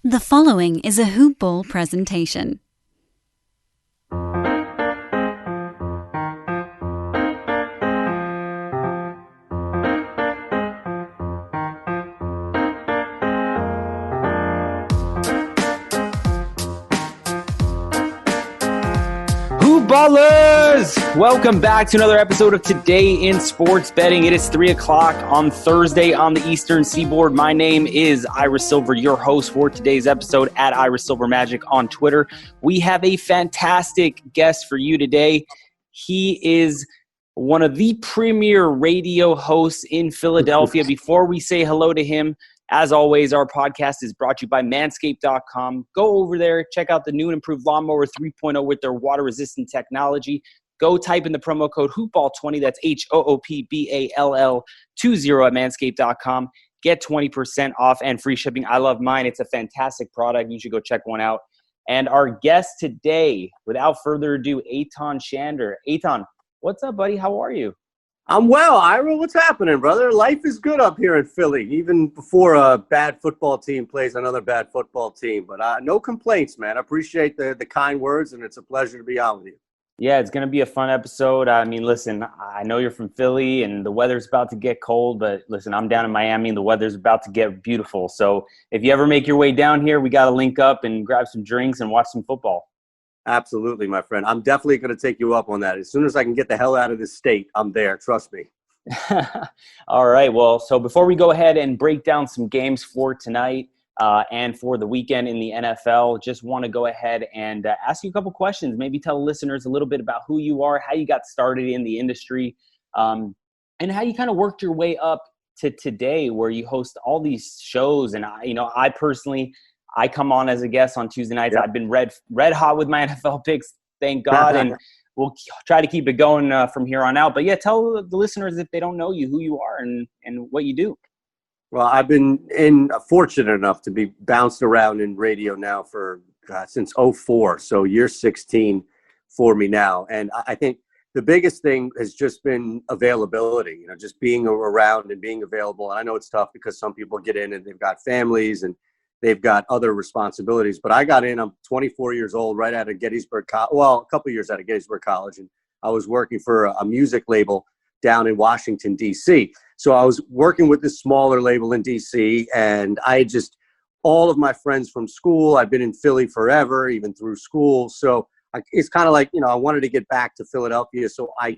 The following is a Hoop Ball presentation. Ballers! Welcome back to another episode of Today in Sports Betting. It is 3 o'clock on Thursday on the Eastern Seaboard. My name is Ira Silver, your host for today's episode at Ira Silver Magic on Twitter. We have a fantastic guest for you today. He is one of the premier radio hosts in Philadelphia. Before we say hello to him, as always, our podcast is brought to you by Manscaped.com. Go over there, check out the new and improved Lawnmower 3.0 with their water-resistant technology. Go type in the promo code HoopBall20, that's HOOPBALL20 at Manscaped.com. Get 20% off and free shipping. I love mine. It's a fantastic product. You should go check one out. And our guest today, without further ado, Eytan Shander. Eytan, what's up, buddy? How are you? I'm well, Ira. What's happening, brother? Life is good up here in Philly, even before a bad football team plays another bad football team. But no complaints, man. I appreciate the kind words, and it's a pleasure to be on with you. Yeah, it's going to be a fun episode. I mean, listen, I know you're from Philly, and the weather's about to get cold. But listen, I'm down in Miami, and the weather's about to get beautiful. So if you ever make your way down here, we got to link up and grab some drinks and watch some football. Absolutely, my friend. I'm definitely going to take you up on that. As soon as I can get the hell out of this state, I'm there. Trust me. All right. Well, so before we go ahead and break down some games for tonight and for the weekend in the NFL, just want to go ahead and ask you a couple questions. Maybe tell listeners a little bit about who you are, how you got started in the industry, and how you kind of worked your way up to today where you host all these shows. And, I personally – I come on as a guest on Tuesday nights. Yep. I've been red hot with my NFL picks, thank God, and we'll try to keep it going from here on out. But, yeah, tell the listeners if they don't know you, who you are and what you do. Well, I've been fortunate enough to be bounced around in radio now for since 2004, so year 16 for me now. And I think the biggest thing has just been availability, just being around and being available. And I know it's tough because some people get in and they've got families and they've got other responsibilities, but I got in, I'm 24 years old, right out of Gettysburg College. Well, a couple of years out of Gettysburg College. And I was working for a music label down in Washington, D.C. So I was working with this smaller label in D.C. and all of my friends from school, I've been in Philly forever, even through school. So it's kind of like, I wanted to get back to Philadelphia. So I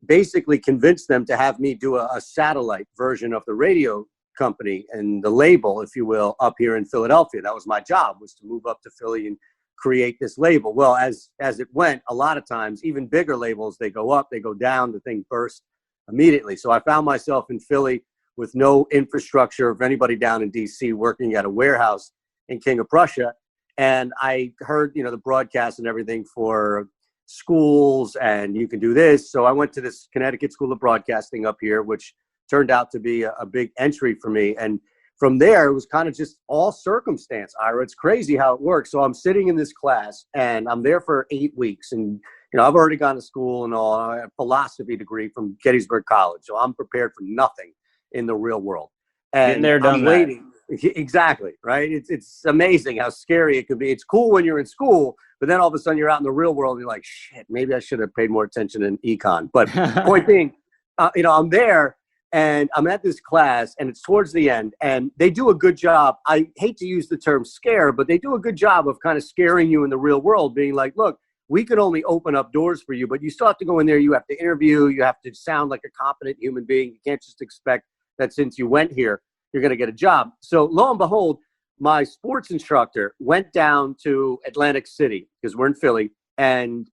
basically convinced them to have me do a satellite version of the radio company and the label, if you will, up here in Philadelphia. That was my job, was to move up to Philly and create this label. Well, as it went, a lot of times, even bigger labels, they go up, they go down, the thing burst immediately. So I found myself in Philly with no infrastructure of anybody down in DC working at a warehouse in King of Prussia. And I heard, the broadcast and everything for schools and you can do this. So I went to this Connecticut School of Broadcasting up here, which turned out to be a big entry for me. And from there, it was kind of just all circumstance, Ira. It's crazy how it works. So I'm sitting in this class, and I'm there for 8 weeks. And, I've already gone to school and all. I have a philosophy degree from Gettysburg College. So I'm prepared for nothing in the real world. And I'm waiting. Exactly, right? It's amazing how scary it could be. It's cool when you're in school, but then all of a sudden you're out in the real world and you're like, shit, maybe I should have paid more attention in econ. But point being, I'm there. And I'm at this class, and it's towards the end, and they do a good job. I hate to use the term scare, but they do a good job of kind of scaring you in the real world, being like, look, we could only open up doors for you, but you still have to go in there. You have to interview. You have to sound like a competent human being. You can't just expect that since you went here, you're going to get a job. So lo and behold, my sports instructor went down to Atlantic City, because we're in Philly, and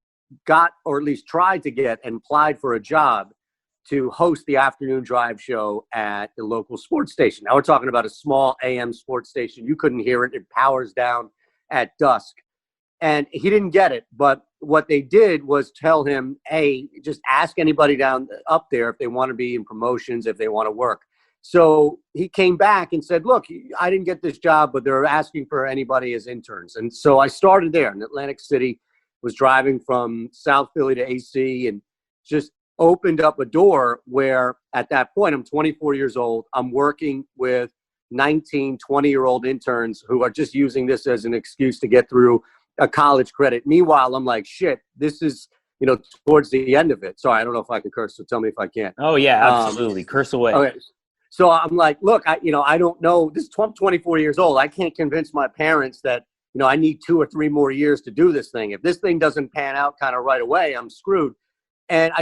got, or at least tried to get, and applied for a job to host the afternoon drive show at the local sports station. Now we're talking about a small AM sports station. You couldn't hear it. It powers down at dusk. And he didn't get it. But what they did was tell him, hey, just ask anybody down up there if they want to be in promotions, if they want to work. So he came back and said, look, I didn't get this job, but they're asking for anybody as interns. And so I started there in Atlantic City, was driving from South Philly to AC, and just opened up a door where at that point, I'm 24 years old. I'm working with 19, 20-year-old interns who are just using this as an excuse to get through a college credit. Meanwhile, I'm like, shit, this is, towards the end of it. Sorry, I don't know if I can curse, so tell me if I can't. Oh, yeah, absolutely. Curse away. Okay. So I'm like, look, I don't know. I'm 24 years old. I can't convince my parents that, I need 2 or 3 more years to do this thing. If this thing doesn't pan out kind of right away, I'm screwed. And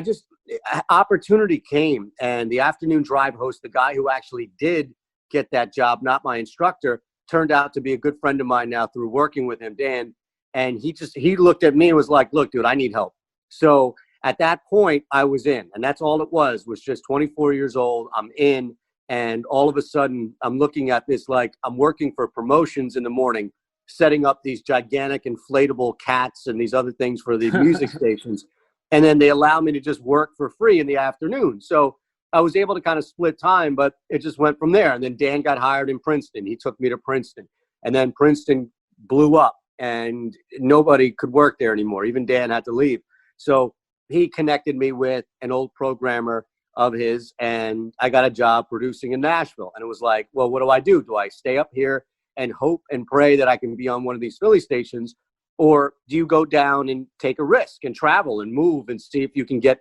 opportunity came, and the afternoon drive host, the guy who actually did get that job, not my instructor, turned out to be a good friend of mine now through working with him, Dan. And he looked at me and was like, look, dude, I need help. So at that point I was in, and that's all it was just 24 years old. I'm in. And all of a sudden I'm looking at this, like I'm working for promotions in the morning, setting up these gigantic inflatable cats and these other things for the music stations. And then they allow me to just work for free in the afternoon. So I was able to kind of split time, but it just went from there. And then Dan got hired in Princeton. He took me to Princeton. And then Princeton blew up and nobody could work there anymore. Even Dan had to leave. So he connected me with an old programmer of his, and I got a job producing in Nashville. And it was like, well, what do? Do I stay up here and hope and pray that I can be on one of these Philly stations? Or do you go down and take a risk and travel and move and see if you can get,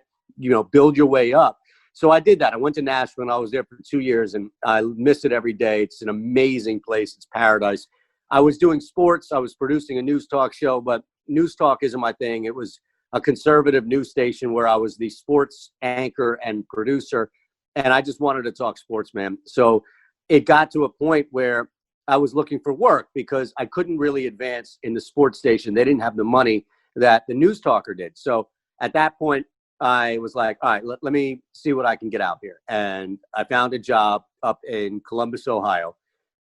build your way up? So I did that. I went to Nashville and I was there for 2 years, and I miss it every day. It's an amazing place. It's paradise. I was doing sports. I was producing a news talk show, but news talk isn't my thing. It was a conservative news station where I was the sports anchor and producer, and I just wanted to talk sports, man. So it got to a point where I was looking for work because I couldn't really advance in the sports station. They didn't have the money that the news talker did. So at that point, I was like, all right, let me see what I can get out here. And I found a job up in Columbus, Ohio.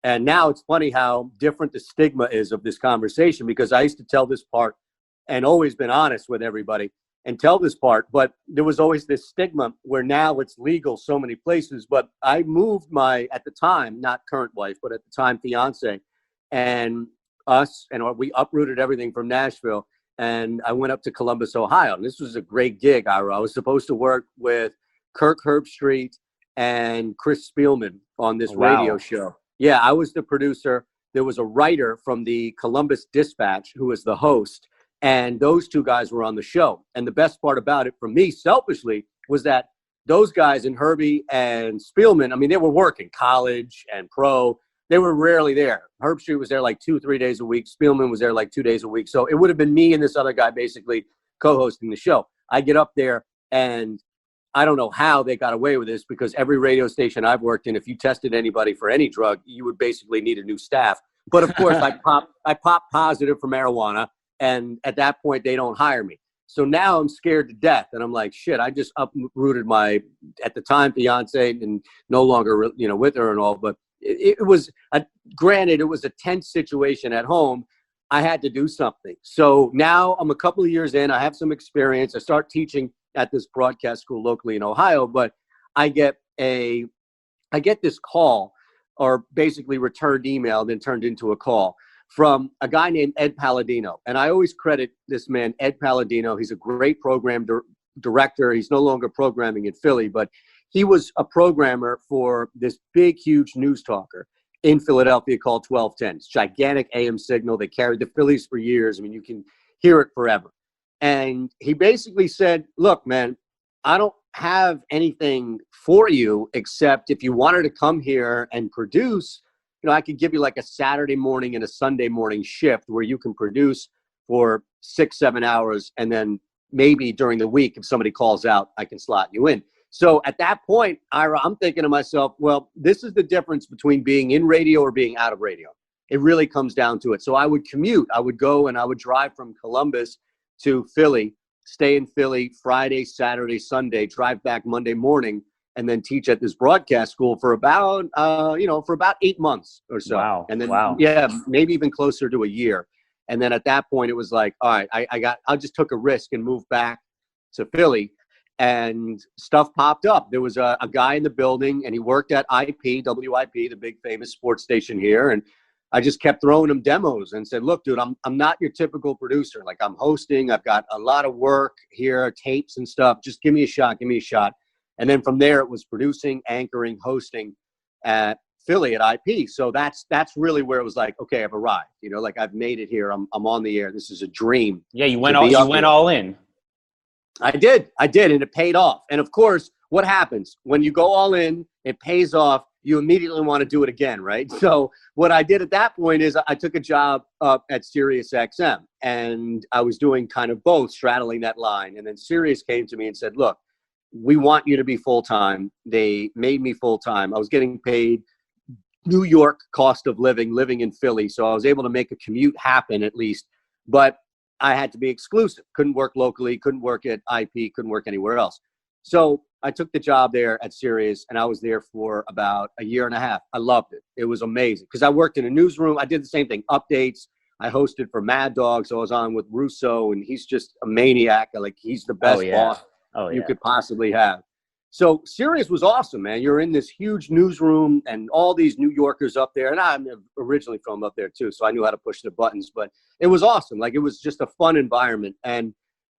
And now it's funny how different the stigma is of this conversation, because I used to tell this part and always been honest with everybody and tell this part, but there was always this stigma where now it's legal so many places. But I moved my, at the time, not current wife, but at the time fiance, and we uprooted everything from Nashville, and I went up to Columbus, Ohio. And this was a great gig, Ira. I was supposed to work with Kirk Herbstreit and Chris Spielman on this radio show. Yeah, I was the producer. There was a writer from the Columbus Dispatch who was the host. And those two guys were on the show. And the best part about it for me, selfishly, was that those guys, and Herbie and Spielman, I mean, they were working college and pro. They were rarely there. Herbstreit was there like 2-3 days a week. Spielman was there like 2 days a week. So it would have been me and this other guy basically co-hosting the show. I get up there, and I don't know how they got away with this, because every radio station I've worked in, if you tested anybody for any drug, you would basically need a new staff. But of course, I popped positive for marijuana. And at that point, they don't hire me. So now I'm scared to death. And I'm like, shit, I just uprooted my, at the time, fiance, and no longer, with her and all. But it was, granted, it was a tense situation at home. I had to do something. So now I'm a couple of years in. I have some experience. I start teaching at this broadcast school locally in Ohio. But I get this call, or basically returned email, then turned into a call, from a guy named Ed Palladino. And I always credit this man, Ed Palladino. He's a great program director. He's no longer programming in Philly, but he was a programmer for this big, huge news talker in Philadelphia called 1210. It's gigantic AM signal. They carried the Phillies for years. I mean, you can hear it forever. And he basically said, look, man, I don't have anything for you except if you wanted to come here and produce, I could give you like a Saturday morning and a Sunday morning shift where you can produce for 6-7 hours. And then maybe during the week, if somebody calls out, I can slot you in. So at that point, Ira, I'm thinking to myself, well, this is the difference between being in radio or being out of radio. It really comes down to it. So I would commute. I would go and I would drive from Columbus to Philly, stay in Philly Friday, Saturday, Sunday, drive back Monday morning, and then teach at this broadcast school for about 8 months or so. Wow. And then, wow. Yeah, maybe even closer to a year. And then at that point, it was like, all right, I just took a risk and moved back to Philly, and stuff popped up. There was a guy in the building, and he worked at WIP, the big famous sports station here. And I just kept throwing him demos and said, look, dude, I'm not your typical producer. Like, I'm hosting. I've got a lot of work here, tapes and stuff. Just give me a shot. And then from there, it was producing, anchoring, hosting at Philly at IP. So that's really where it was like, okay, I've arrived. You know, like I've made it here. I'm on the air. This is a dream. Yeah, you went all in. I did, and it paid off. And of course, what happens when you go all in? It pays off. You immediately want to do it again, right? So what I did at that point is I took a job up at Sirius XM, and I was doing kind of both, straddling that line. And then Sirius came to me and said, look, we want you to be full-time. They made me full-time. I was getting paid New York cost of living in Philly. So I was able to make a commute happen at least, but I had to be exclusive. Couldn't work locally, couldn't work at IP, couldn't work anywhere else. So I took the job there at Sirius, and I was there for about a year and a half. I loved it. It was amazing because I worked in a newsroom. I did the same thing, updates. I hosted for Mad Dog, so I was on with Russo, and he's just a maniac. Like, he's the best boss you could possibly have. So Sirius was awesome, man. You're in this huge newsroom and all these New Yorkers up there. And I'm originally from up there too, so I knew how to push the buttons. But it was awesome. Like, it was just a fun environment. And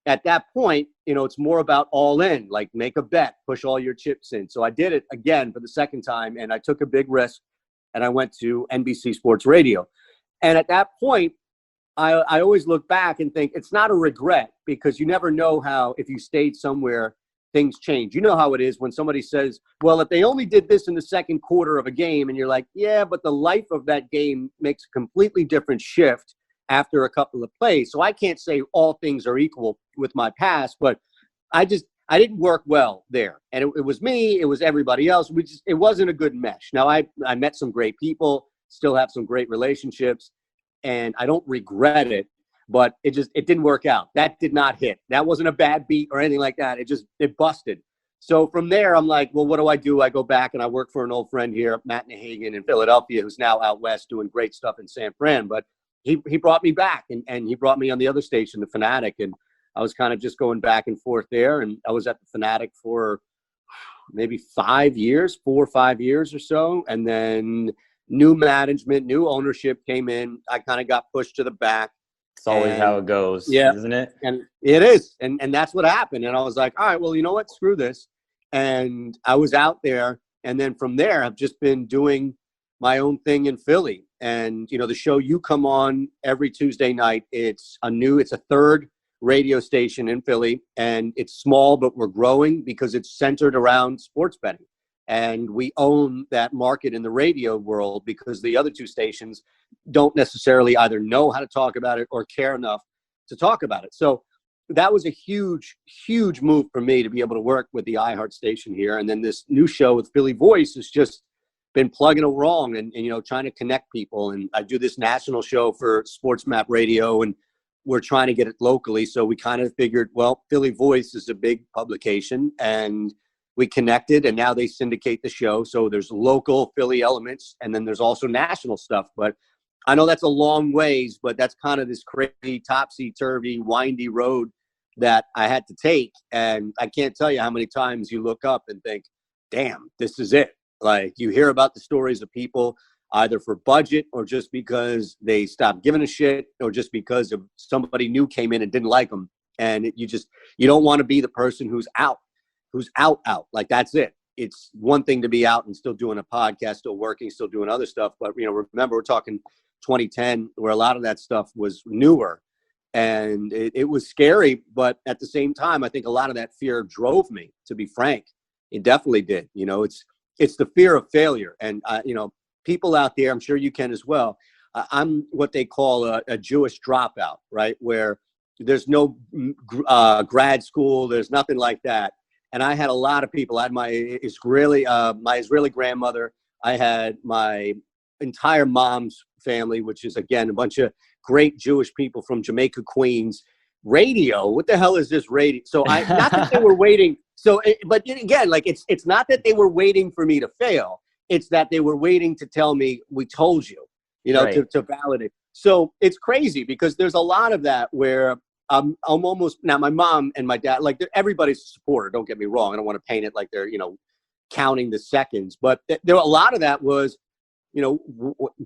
at that point, you know, it's more about all in, like make a bet, push all your chips in. So I did it again for the second time, and I took a big risk, and I went to NBC Sports Radio. And at that point, I always look back and think it's not a regret, because you never know how, if you stayed somewhere, things change. You know how it is when somebody says, well, if they only did this in the second quarter of a game, and you're like, yeah, but the life of that game makes a completely different shift after a couple of plays. So I can't say all things are equal with my past, but I didn't work well there. And it was me, it was everybody else. It wasn't a good mesh. Now I met some great people, still have some great relationships, and I don't regret it, but it didn't work out. That did not hit. That wasn't a bad beat or anything like that. It busted. So from there, I'm like, well, what do? I go back and I work for an old friend here, Matt Nahagan in Philadelphia, who's now out west doing great stuff in San Fran. But he brought me back, and he brought me on the other station, the Fanatic, and I was kind of just going back and forth there. And I was at the Fanatic for maybe 4 or 5 years or so. And then new management, new ownership came in. I kind of got pushed to the back. It's always how it goes, isn't it? And it is. And that's what happened. And I was like, all right, well, you know what? Screw this. And I was out there. And then from there, I've just been doing my own thing in Philly. And, you know, the show you come on every Tuesday night, it's a third radio station in Philly. And it's small, but we're growing because it's centered around sports betting. And we own that market in the radio world because the other two stations don't necessarily either know how to talk about it or care enough to talk about it. So that was a huge, huge move for me to be able to work with the iHeart station here. And then this new show with Philly Voice has just been plugging along and you know, trying to connect people. And I do this national show for Sports Map Radio, and we're trying to get it locally. So we kind of figured, well, Philly Voice is a big publication, and we connected, and now they syndicate the show. So there's local Philly elements, and then there's also national stuff. But I know that's a long ways, but that's kind of this crazy, topsy-turvy, windy road that I had to take. And I can't tell you how many times you look up and think, damn, this is it. Like, you hear about the stories of people either for budget or just because they stopped giving a shit or just because of somebody new came in and didn't like them. And you don't want to be the person who's out. Like, that's it. It's one thing to be out and still doing a podcast, still working, still doing other stuff. But, you know, remember, we're talking 2010, where a lot of that stuff was newer, and it was scary. But at the same time, I think a lot of that fear drove me, to be frank. It definitely did. You know, it's the fear of failure. And, you know, people out there, I'm sure you can as well. I'm what they call a Jewish dropout, right? Where there's no grad school. There's nothing like that. And I had a lot of people. I had my Israeli grandmother. I had my entire mom's family, which is, again, a bunch of great Jewish people from Jamaica, Queens. Radio, what the hell is this radio? So not that they were waiting. But again, like, it's not that they were waiting for me to fail. It's that they were waiting to tell me, we told you, you know, right, to validate. So it's crazy because there's a lot of that where I'm almost, now my mom and my dad, like, everybody's a supporter. Don't get me wrong. I don't want to paint it like they're, you know, counting the seconds, but there a lot of that was, you know,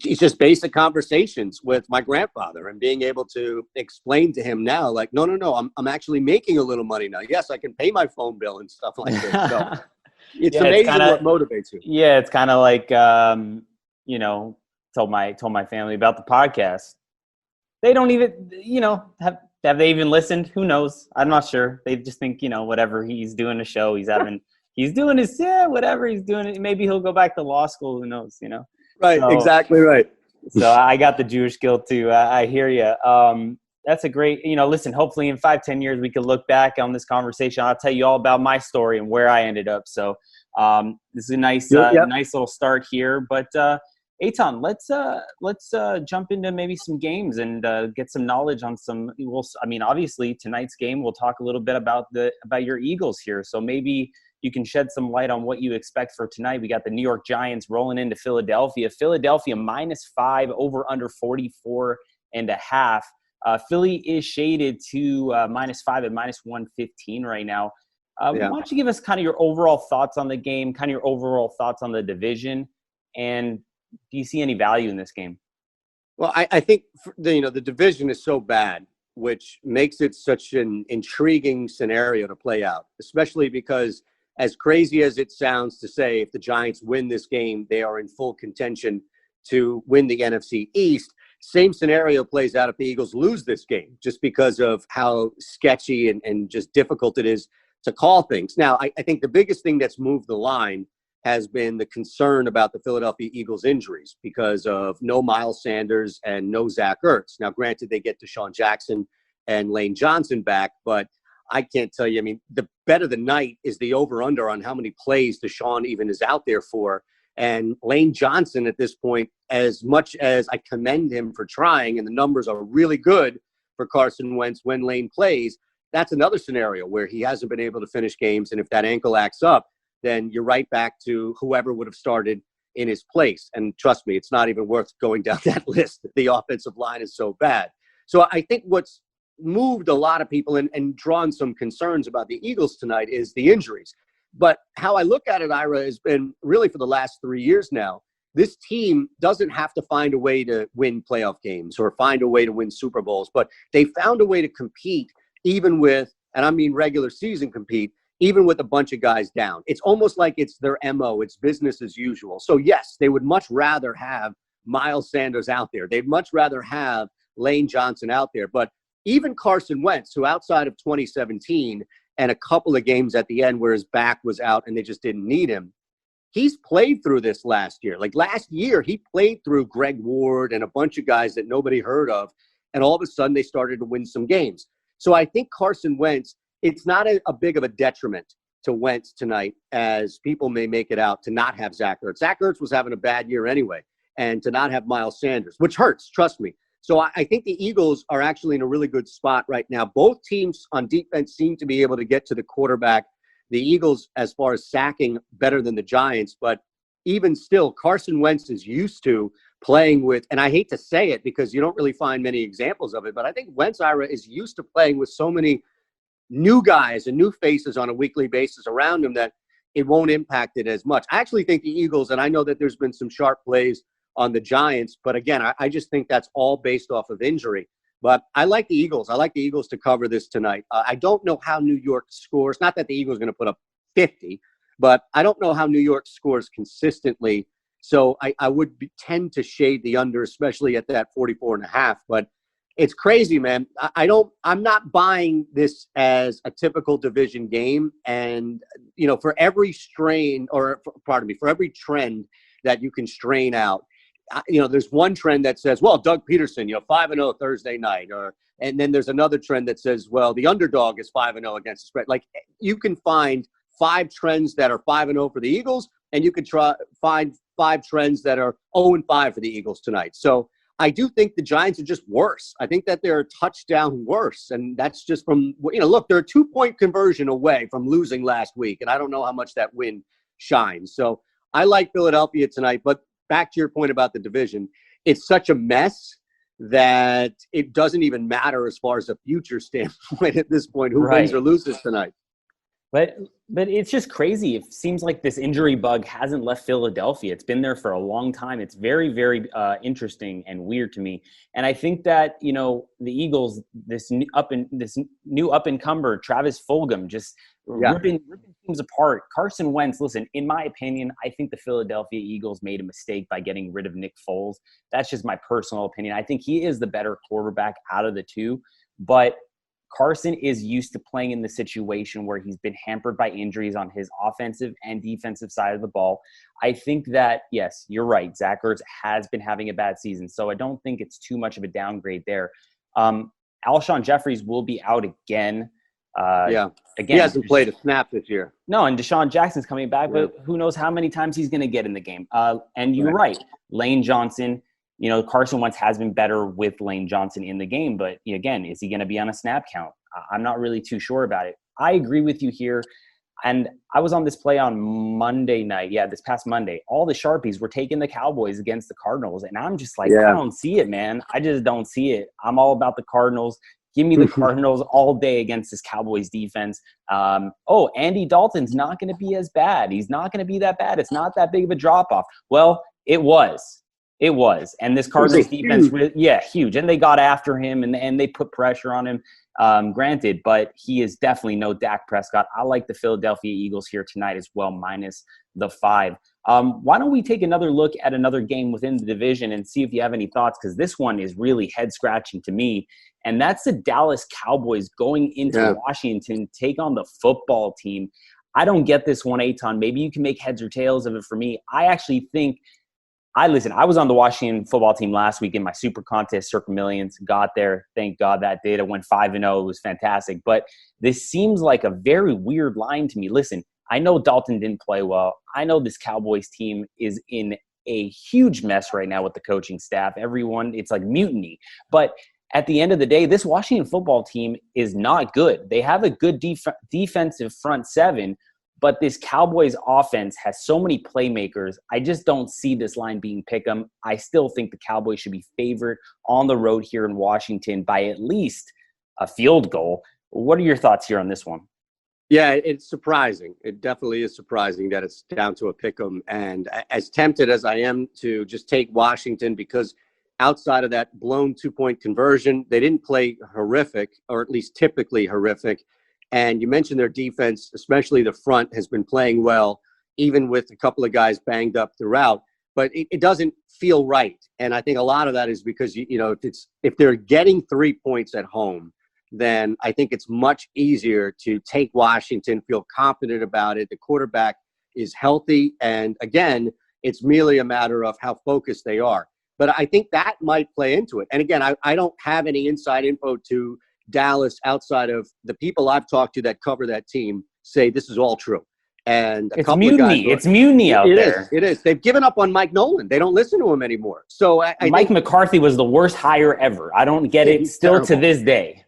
it's just basic conversations with my grandfather and being able to explain to him now, like, no, I'm actually making a little money now. Yes, I can pay my phone bill and stuff like this. So it's amazing what motivates you. Yeah, it's kind of like told my family about the podcast. They don't even, have they even listened? Who knows? I'm not sure. They just think, whatever he's doing a show, he's doing his, whatever he's doing. Maybe he'll go back to law school. Who knows, Right. So, exactly right. So I got the Jewish guilt too. I hear you. That's a great, listen, hopefully in 5-10 years, we can look back on this conversation. I'll tell you all about my story and where I ended up. So this is a nice little start here, but Eitan, let's jump into maybe some games and get some knowledge on some. Obviously tonight's game, we'll talk a little bit about your Eagles here. So maybe you can shed some light on what you expect for tonight. We got the New York Giants rolling into Philadelphia. Philadelphia -5 over under 44.5. Philly is shaded to -5 at -115 right now. Why don't you give us kind of your overall thoughts on the game, kind of your overall thoughts on the division, and do you see any value in this game? Well, I think the division is so bad, which makes it such an intriguing scenario to play out, especially because as crazy as it sounds to say, if the Giants win this game, they are in full contention to win the NFC East. Same scenario plays out if the Eagles lose this game, just because of how sketchy and just difficult it is to call things. Now, I think the biggest thing that's moved the line has been the concern about the Philadelphia Eagles injuries because of no Miles Sanders and no Zach Ertz. Now, granted, they get Deshaun Jackson and Lane Johnson back, but I can't tell you. The bet of the night is the over-under on how many plays Deshaun even is out there for. And Lane Johnson at this point, as much as I commend him for trying, and the numbers are really good for Carson Wentz when Lane plays, that's another scenario where he hasn't been able to finish games. And if that ankle acts up, then you're right back to whoever would have started in his place. And trust me, it's not even worth going down that list. The offensive line is so bad. So I think what's moved a lot of people and drawn some concerns about the Eagles tonight is the injuries. But how I look at it, Ira, has been really for the last 3 years now, this team doesn't have to find a way to win playoff games or find a way to win Super Bowls, but they found a way to compete even with, and I mean regular season compete, even with a bunch of guys down. It's almost like it's their MO. It's business as usual. So yes, they would much rather have Miles Sanders out there. They'd much rather have Lane Johnson out there. But even Carson Wentz, who outside of 2017 and a couple of games at the end where his back was out and they just didn't need him, he's played through this last year. Like last year, he played through Greg Ward and a bunch of guys that nobody heard of. And all of a sudden they started to win some games. So I think Carson Wentz, it's not a big of a detriment to Wentz tonight as people may make it out to not have Zach Ertz. Zach Ertz was having a bad year anyway, and to not have Miles Sanders, which hurts, trust me. So I think the Eagles are actually in a really good spot right now. Both teams on defense seem to be able to get to the quarterback. The Eagles, as far as sacking, better than the Giants, but even still, Carson Wentz is used to playing with, and I hate to say it because you don't really find many examples of it, but I think Wentz, Ira, is used to playing with so many new guys and new faces on a weekly basis around him that it won't impact it as much. I actually think the Eagles, and I know that there's been some sharp plays on the Giants, but again, I just think that's all based off of injury. But I like the Eagles. I like the Eagles to cover this tonight. I don't know how New York scores. Not that the Eagles are going to put up 50, but I don't know how New York scores consistently. So I would tend to shade the under, especially at that 44.5. But it's crazy, man. I'm not buying this as a typical division game. And, for every for every trend that you can strain out, there's one trend that says, well, Doug Peterson, 5-0 Thursday night. And then there's another trend that says, well, the underdog is 5-0 against the spread. Like you can find 5 trends that are 5-0 for the Eagles, and you can find 5 trends that are 0-5 for the Eagles tonight. So I do think the Giants are just worse. I think that they're a touchdown worse. And that's just from, look, they're a 2-point conversion away from losing last week. And I don't know how much that win shines. So I like Philadelphia tonight. But back to your point about the division, it's such a mess that it doesn't even matter as far as a future standpoint at this point, who wins or loses tonight. But But it's just crazy. It seems like this injury bug hasn't left Philadelphia. It's been there for a long time. It's very, very interesting and weird to me. And I think that, the Eagles, this new up and comer, Travis Fulgham, just ripping teams apart. Carson Wentz, listen, in my opinion, I think the Philadelphia Eagles made a mistake by getting rid of Nick Foles. That's just my personal opinion. I think he is the better quarterback out of the two, but Carson is used to playing in the situation where he's been hampered by injuries on his offensive and defensive side of the ball. I think that, yes, you're right. Zach Ertz has been having a bad season, so I don't think it's too much of a downgrade there. Alshon Jeffries will be out again. Again, he hasn't played a snap this year. No, and Deshaun Jackson's coming back, but who knows how many times he's going to get in the game. And you're right. Lane Johnson, Carson Wentz has been better with Lane Johnson in the game, but again, is he going to be on a snap count? I'm not really too sure about it. I agree with you here. And I was on this play on Monday night. Yeah, this past Monday. All the Sharpies were taking the Cowboys against the Cardinals. And I'm just like, I don't see it, man. I just don't see it. I'm all about the Cardinals. Give me the Cardinals all day against this Cowboys defense. Andy Dalton's not going to be as bad. He's not going to be that bad. It's not that big of a drop-off. Well, it was. It was. And this Cardinals defense, huge. And they got after him and they put pressure on him, granted. But he is definitely no Dak Prescott. I like the Philadelphia Eagles here tonight as well, minus the 5. Why don't we take another look at another game within the division and see if you have any thoughts, because this one is really head-scratching to me. And that's the Dallas Cowboys going into Washington, take on the football team. I don't get this one, Eitan. Maybe you can make heads or tails of it for me. I actually think I was on the Washington football team last week in my super contest, Circa Millions. Got there. Thank God that did. I went 5-0. It was fantastic. But this seems like a very weird line to me. Listen, I know Dalton didn't play well. I know this Cowboys team is in a huge mess right now with the coaching staff. Everyone, it's like mutiny. But at the end of the day, this Washington football team is not good. They have a good defensive front seven, but this Cowboys offense has so many playmakers. I just don't see this line being pick'em. I still think the Cowboys should be favored on the road here in Washington by at least a field goal. What are your thoughts here on this one? Yeah, it's surprising. It definitely is surprising that it's down to a pick'em. And as tempted as I am to just take Washington, because outside of that blown 2-point conversion, they didn't play horrific, or at least typically horrific. And you mentioned their defense, especially the front, has been playing well, even with a couple of guys banged up throughout. But it doesn't feel right. And I think a lot of that is because, if they're getting 3 points at home, then I think it's much easier to take Washington, feel confident about it. The quarterback is healthy. And again, it's merely a matter of how focused they are. But I think that might play into it. And again, I don't have any inside info to Dallas outside of the people I've talked to that cover that team say this is all true. And it's mutiny. It's mutiny out there. It is. They've given up on Mike Nolan. They don't listen to him anymore. So Mike McCarthy was the worst hire ever. I don't get it still terrible. To this day.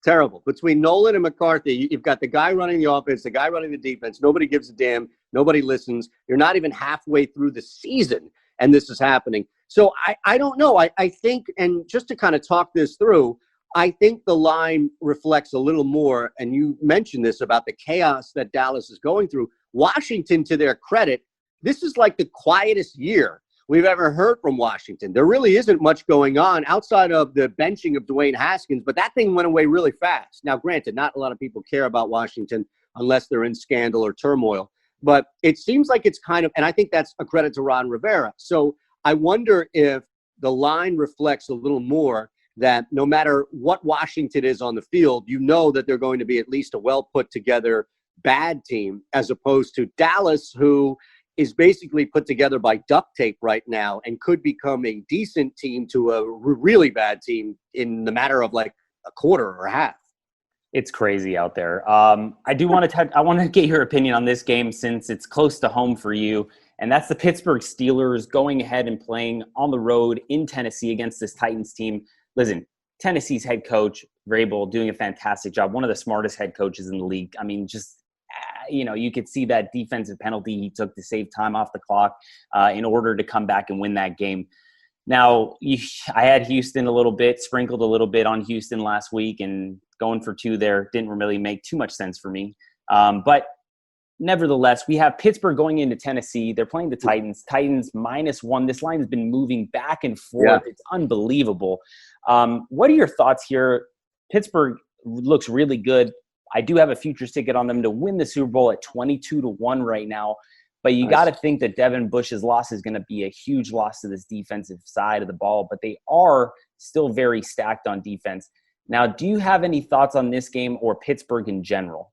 Terrible. Between Nolan and McCarthy, you've got the guy running the offense, the guy running the defense. Nobody gives a damn. Nobody listens. You're not even halfway through the season, and this is happening. So I don't know. I think, and just to kind of talk this through, I think the line reflects a little more, and you mentioned this about the chaos that Dallas is going through. Washington, to their credit, this is like the quietest year we've ever heard from Washington. There really isn't much going on outside of the benching of Dwayne Haskins, but that thing went away really fast. Now, granted, not a lot of people care about Washington unless they're in scandal or turmoil, but it seems like it's kind of, and I think that's a credit to Ron Rivera. So I wonder if the line reflects a little more that no matter what Washington is on the field, you know that they're going to be at least a well put together bad team, as opposed to Dallas, who is basically put together by duct tape right now and could become a decent team to a really bad team in the matter of like a quarter or a half. It's crazy out there. I do want to I want to get your opinion on this game since it's close to home for you. And that's the Pittsburgh Steelers going ahead and playing on the road in Tennessee against this Titans team. Listen, Tennessee's head coach, Vrabel, doing a fantastic job. One of the smartest head coaches in the league. I mean, just, you could see that defensive penalty he took to save time off the clock in order to come back and win that game. Now, I had Houston a little bit, sprinkled a little bit on Houston last week, and going for 2 there didn't really make too much sense for me. But nevertheless, we have Pittsburgh going into Tennessee. They're playing the Titans. Titans -1. This line has been moving back and forth. Yeah. It's unbelievable. What are your thoughts here? Pittsburgh looks really good. I do have a futures ticket on them to win the Super Bowl at 22-1 right now. But you got to think that Devin Bush's loss is going to be a huge loss to this defensive side of the ball. But they are still very stacked on defense. Now, do you have any thoughts on this game or Pittsburgh in general?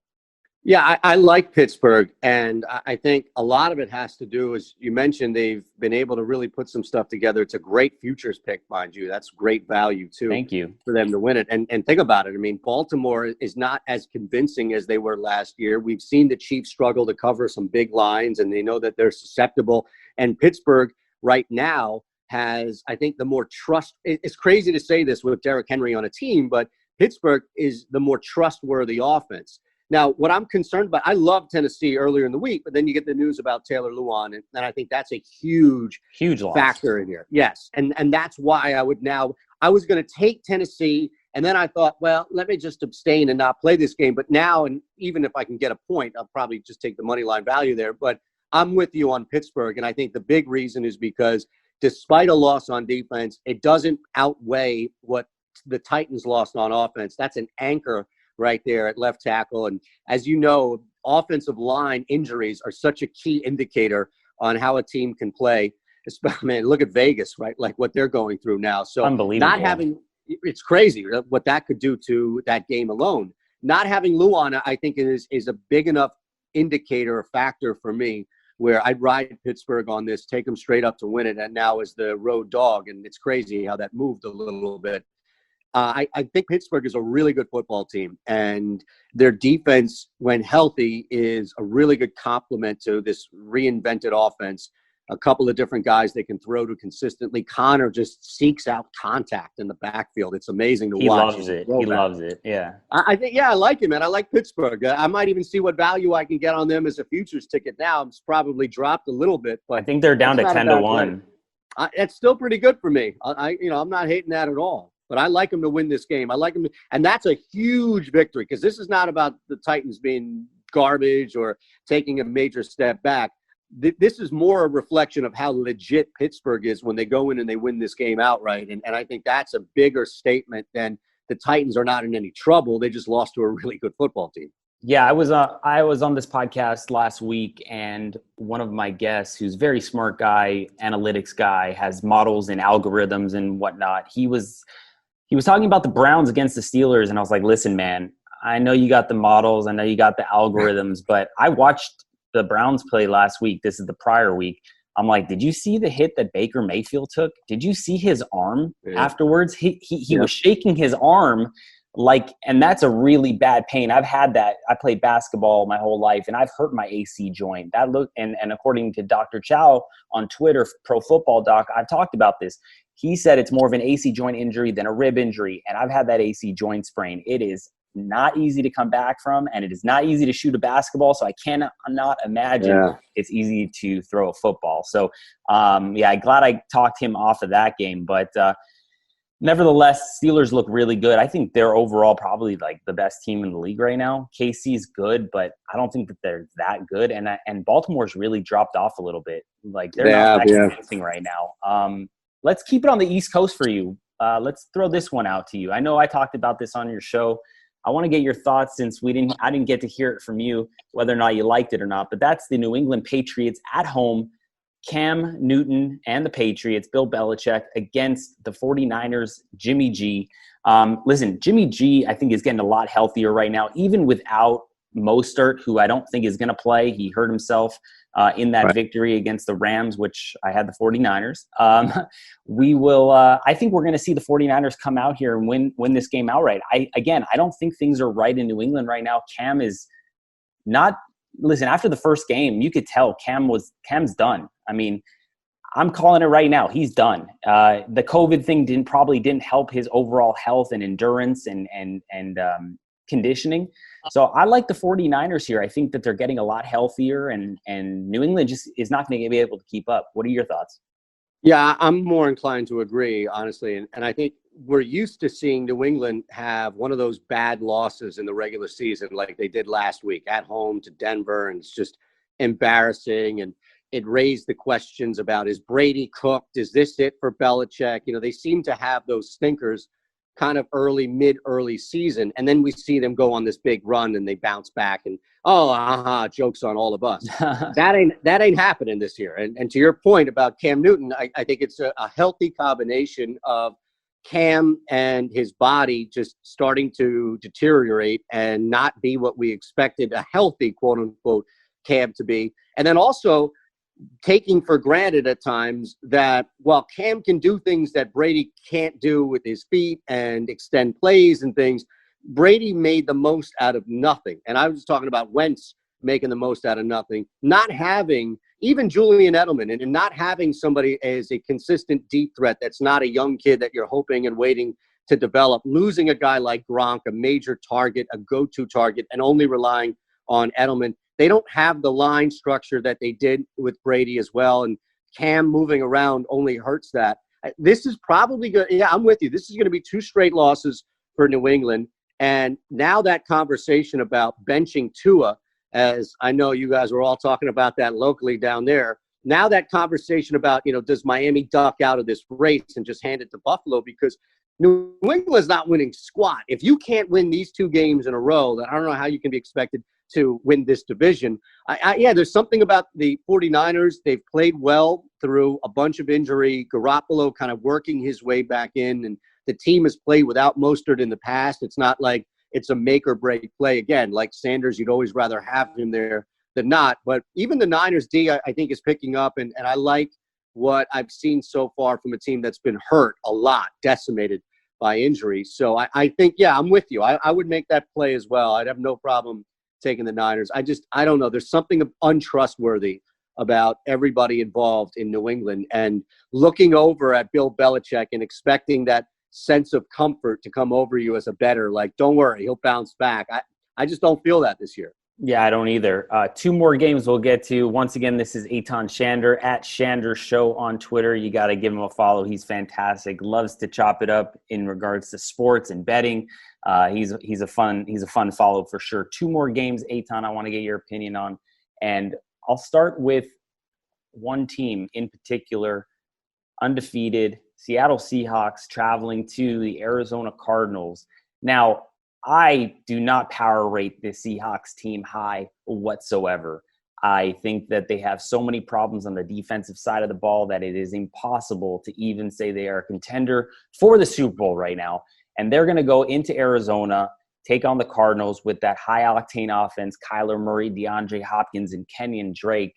Yeah, I like Pittsburgh, and I think a lot of it has to do, as you mentioned, they've been able to really put some stuff together. It's a great futures pick, mind you. That's great value, too. Thank you. For them to win it. And think about it. I mean, Baltimore is not as convincing as they were last year. We've seen the Chiefs struggle to cover some big lines, and they know that they're susceptible. And Pittsburgh right now has, I think, the more trust. It's crazy to say this with Derrick Henry on a team, but Pittsburgh is the more trustworthy offense. Now, what I'm concerned about, I love Tennessee earlier in the week, but then you get the news about Taylor Lewan, and I think that's a huge factor in here. Yes, and that's why I was going to take Tennessee, and then I thought, well, let me just abstain and not play this game. But now, and even if I can get a point, I'll probably just take the money line value there. But I'm with you on Pittsburgh, and I think the big reason is because despite a loss on defense, it doesn't outweigh what the Titans lost on offense. That's an anchor right there at left tackle. And as you know, offensive line injuries are such a key indicator on how a team can play. Man, look at Vegas, right? Like what they're going through now. So unbelievable. It's crazy what that could do to that game alone. Not having Lewan, I think is a big enough indicator or factor for me where I'd ride Pittsburgh on this, take them straight up to win it. And now as the road dog. And it's crazy how that moved a little bit. I think Pittsburgh is a really good football team, and their defense, when healthy, is a really good complement to this reinvented offense. A couple of different guys they can throw to consistently. Connor just seeks out contact in the backfield. It's amazing to watch. He loves it. Yeah. I think, I like him, man. I like Pittsburgh. I might even see what value I can get on them as a futures ticket now. It's probably dropped a little bit, but I think they're down to 10-1. It's still pretty good for me. I'm not hating that at all. But I like them to win this game. I like them, and that's a huge victory because this is not about the Titans being garbage or taking a major step back. This is more a reflection of how legit Pittsburgh is when they go in and they win this game outright. And I think that's a bigger statement than the Titans are not in any trouble. They just lost to a really good football team. Yeah, I was on this podcast last week, and one of my guests, who's a very smart guy, analytics guy, has models and algorithms and whatnot. He was talking about the Browns against the Steelers, and I was like, listen, man, I know you got the models. I know you got the algorithms, but I watched the Browns play last week. This is the prior week. I'm like, did you see the hit that Baker Mayfield took? Did you see his arm afterwards? He was shaking his arm and that's a really bad pain. I've had that. I played basketball my whole life, and I've hurt my AC joint. And according to Dr. Chow on Twitter, Pro Football Doc, I've talked about this. He said it's more of an AC joint injury than a rib injury, and I've had that AC joint sprain. It is not easy to come back from, and it is not easy to shoot a basketball, so I cannot imagine it's easy to throw a football. So, I'm glad I talked him off of that game. But nevertheless, Steelers look really good. I think they're overall probably like the best team in the league right now. KC's good, but I don't think that they're that good. And Baltimore's really dropped off a little bit. Like they're not that convincing right now. Let's keep it on the East Coast for you. Let's throw this one out to you. I know I talked about this on your show. I want to get your thoughts since I didn't get to hear it from you, whether or not you liked it or not. But that's the New England Patriots at home. Cam Newton and the Patriots, Bill Belichick, against the 49ers, Jimmy G. Listen, Jimmy G, I think, is getting a lot healthier right now, even without Mostert, who I don't think is going to play. He hurt himself in that victory against the Rams, which I had the 49ers. I think we're going to see the 49ers come out here and win this game outright. I don't think things are right in New England right now. Cam is not – listen, after the first game, you could tell Cam's done. I mean, I'm calling it right now. He's done. The COVID thing probably didn't help his overall health and endurance and conditioning. So I like the 49ers here. I think that they're getting a lot healthier, and New England just is not going to be able to keep up. What are your thoughts? Yeah, I'm more inclined to agree, honestly. And I think we're used to seeing New England have one of those bad losses in the regular season, like they did last week at home to Denver. And it's just embarrassing. And it raised the questions about, is Brady cooked? Is this it for Belichick? They seem to have those stinkers kind of early season. And then we see them go on this big run and they bounce back and, joke's on all of us. That ain't happening this year. And to your point about Cam Newton, I think it's a healthy combination of Cam and his body just starting to deteriorate and not be what we expected a healthy, quote unquote, Cam to be. And then also taking for granted at times that while Cam can do things that Brady can't do with his feet and extend plays and things, Brady made the most out of nothing. And I was talking about Wentz making the most out of nothing, not having even Julian Edelman and not having somebody as a consistent deep threat that's not a young kid that you're hoping and waiting to develop, losing a guy like Gronk, a major target, a go-to target, and only relying on Edelman. They don't have the line structure that they did with Brady as well. And Cam moving around only hurts that. This is probably good. Yeah, I'm with you. This is going to be 2 straight losses for New England. And now that conversation about benching Tua, as I know you guys were all talking about that locally down there. Now that conversation about, does Miami duck out of this race and just hand it to Buffalo? Because New England's not winning squat. If you can't win these 2 games in a row, then I don't know how you can be expected to win this division. There's something about the 49ers. They've played well through a bunch of injury. Garoppolo kind of working his way back in, and the team has played without Mostert in the past. It's not like it's a make or break play. Again, like Sanders, you'd always rather have him there than not. But even the Niners D, I think, is picking up, and I like what I've seen so far from a team that's been hurt a lot, decimated by injury. So I think, I'm with you. I would make that play as well. I'd have no problem taking the Niners. I don't know. There's something untrustworthy about everybody involved in New England, and looking over at Bill Belichick and expecting that sense of comfort to come over you as a bettor. Like, don't worry, he'll bounce back. I just don't feel that this year. Yeah, I don't either. 2 more games we'll get to. Once again, this is Eitan Shander at Shander Show on Twitter. You got to give him a follow. He's fantastic. Loves to chop it up in regards to sports and betting. He's a fun follow for sure. 2 more games, Eitan, I want to get your opinion on. And I'll start with one team in particular, undefeated, Seattle Seahawks traveling to the Arizona Cardinals. Now, I do not power rate the Seahawks team high whatsoever. I think that they have so many problems on the defensive side of the ball that it is impossible to even say they are a contender for the Super Bowl right now. And they're going to go into Arizona, take on the Cardinals with that high-octane offense, Kyler Murray, DeAndre Hopkins, and Kenyon Drake.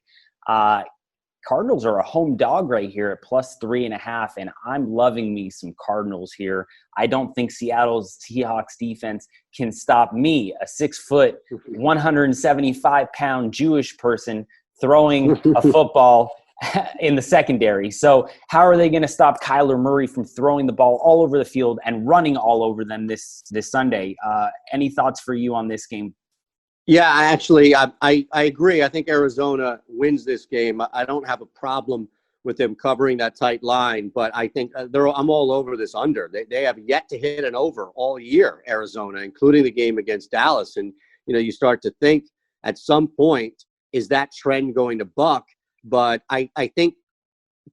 Cardinals are a home dog right here at +3.5, and I'm loving me some Cardinals here. I don't think Seattle's Seahawks defense can stop me, a 6-foot, 175-pound Jewish person throwing a football in the secondary. So how are they going to stop Kyler Murray from throwing the ball all over the field and running all over them this Sunday? Any thoughts for you on this game? Yeah, actually, I agree. I think Arizona wins this game. I don't have a problem with them covering that tight line, but I think I'm all over this under. They have yet to hit an over all year, Arizona, including the game against Dallas. And, you start to think at some point, is that trend going to buck? But I think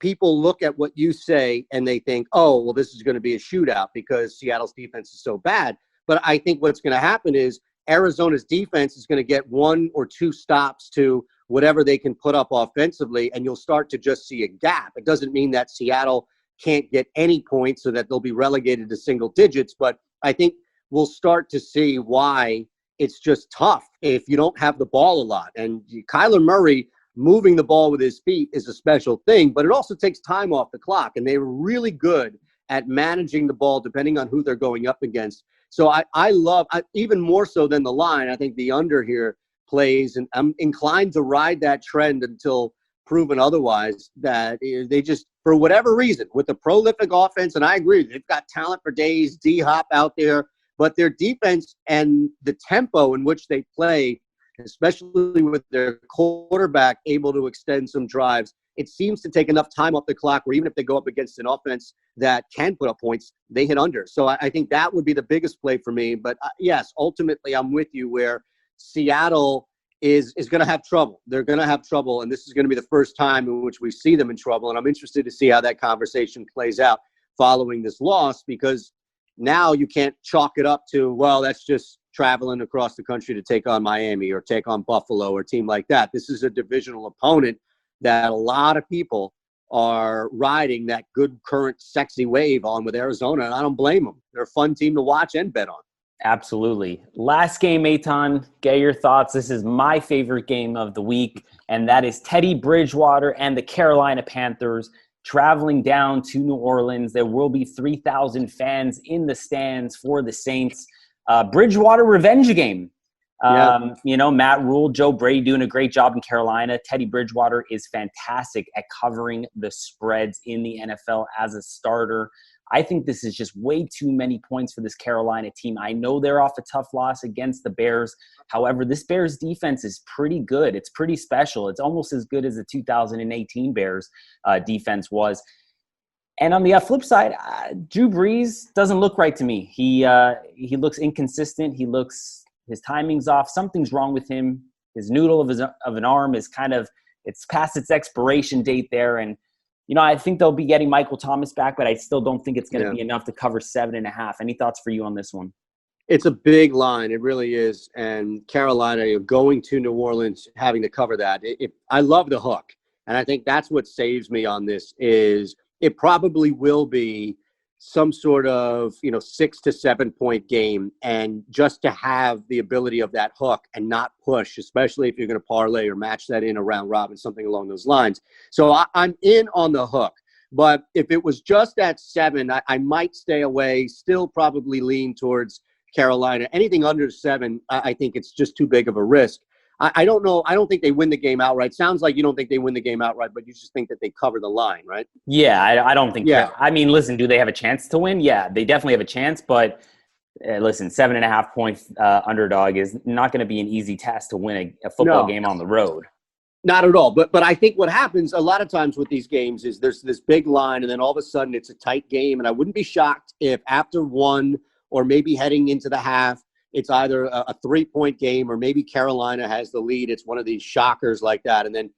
people look at what you say and they think, oh, well, this is going to be a shootout because Seattle's defense is so bad. But I think what's going to happen is Arizona's defense is going to get 1 or 2 stops to whatever they can put up offensively, and you'll start to just see a gap. It doesn't mean that Seattle can't get any points so that they'll be relegated to single digits, but I think we'll start to see why it's just tough if you don't have the ball a lot. And Kyler Murray moving the ball with his feet is a special thing, but it also takes time off the clock, and they were really good at managing the ball depending on who they're going up against. So I love, even more so than the line, I think the under here plays, and I'm inclined to ride that trend until proven otherwise, that they just, for whatever reason, with the prolific offense, and I agree, they've got talent for days, D-Hop out there, but their defense and the tempo in which they play, especially with their quarterback able to extend some drives, it seems to take enough time off the clock where even if they go up against an offense that can put up points, they hit under. So I think that would be the biggest play for me. But yes, ultimately, I'm with you where Seattle is going to have trouble. They're going to have trouble, and this is going to be the first time in which we see them in trouble. And I'm interested to see how that conversation plays out following this loss, because now you can't chalk it up to, well, that's just traveling across the country to take on Miami or take on Buffalo or a team like that. This is a divisional opponent that a lot of people are riding that good current sexy wave on with Arizona, and I don't blame them. They're a fun team to watch and bet on. Absolutely. Last game, Eitan, get your thoughts. This is my favorite game of the week, and that is Teddy Bridgewater and the Carolina Panthers traveling down to New Orleans. There will be 3,000 fans in the stands for the Saints. Bridgewater revenge game. Matt Rule, Joe Brady doing a great job in Carolina. Teddy Bridgewater is fantastic at covering the spreads in the NFL as a starter. I think this is just way too many points for this Carolina team. I know they're off a tough loss against the Bears. However, this Bears defense is pretty good. It's pretty special. It's almost as good as the 2018 Bears defense was. And on the flip side, Drew Brees doesn't look right to me. He looks inconsistent. His timing's off. Something's wrong with him. His noodle of an arm is it's past its expiration date there. And I think they'll be getting Michael Thomas back, but I still don't think it's going to be enough to cover 7.5. Any thoughts for you on this one? It's a big line. It really is. And Carolina going to New Orleans, having to cover that. I love the hook. And I think that's what saves me on this is it probably will be some sort of 6 to 7 point game, and just to have the ability of that hook and not push, especially if you're going to parlay or match that in a round robin, something along those lines. So I'm in on the hook, but if it was just at 7, I might stay away. Still probably lean towards Carolina. Anything under 7, I think it's just too big of a risk. I don't know. I don't think they win the game outright. Sounds like you don't think they win the game outright, but you just think that they cover the line, right? Yeah, I don't think. Yeah. I mean, listen, do they have a chance to win? Yeah, they definitely have a chance. But listen, 7.5 point underdog is not going to be an easy task to win a football game on the road. Not at all. But I think what happens a lot of times with these games is there's this big line, and then all of a sudden it's a tight game. And I wouldn't be shocked if after one or maybe heading into the half, it's either a 3-point game or maybe Carolina has the lead. It's one of these shockers like that. And then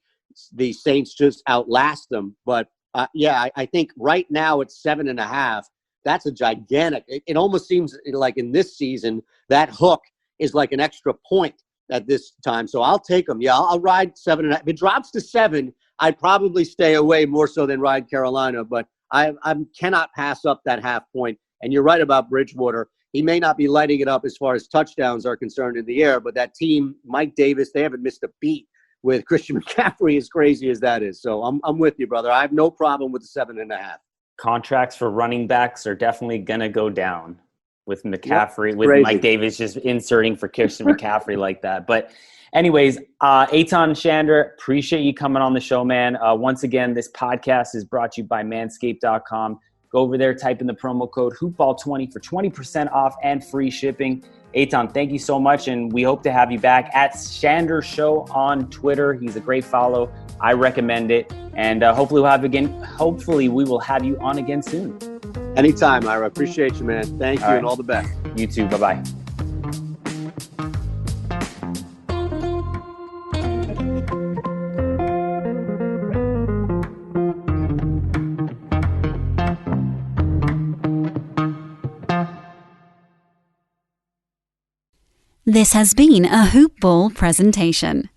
the Saints just outlast them. But, I think right now it's 7.5. That's a gigantic – it almost seems like in this season that hook is like an extra point at this time. So I'll take them. Yeah, I'll ride 7.5. If it drops to 7, I'd probably stay away more so than ride Carolina. But I cannot pass up that half point. And you're right about Bridgewater. He may not be lighting it up as far as touchdowns are concerned in the air, but that team, Mike Davis, they haven't missed a beat with Christian McCaffrey, as crazy as that is. So I'm with you, brother. I have no problem with the 7.5. Contracts for running backs are definitely going to go down with McCaffrey, with crazy. Mike Davis just inserting for Christian McCaffrey like that. But anyways, Eitan Shander, appreciate you coming on the show, man. Once again, this podcast is brought to you by Manscaped.com. Go over there, type in the promo code HoopBall20 for 20% off and free shipping. Eitan, thank you so much, and we hope to have you back at Shander Show on Twitter. He's a great follow. I recommend it, and hopefully we will have you on again soon. Anytime, Ira. Appreciate you, man. Thank you, and all the best. You too. Bye-bye. This has been a Hoop Ball presentation.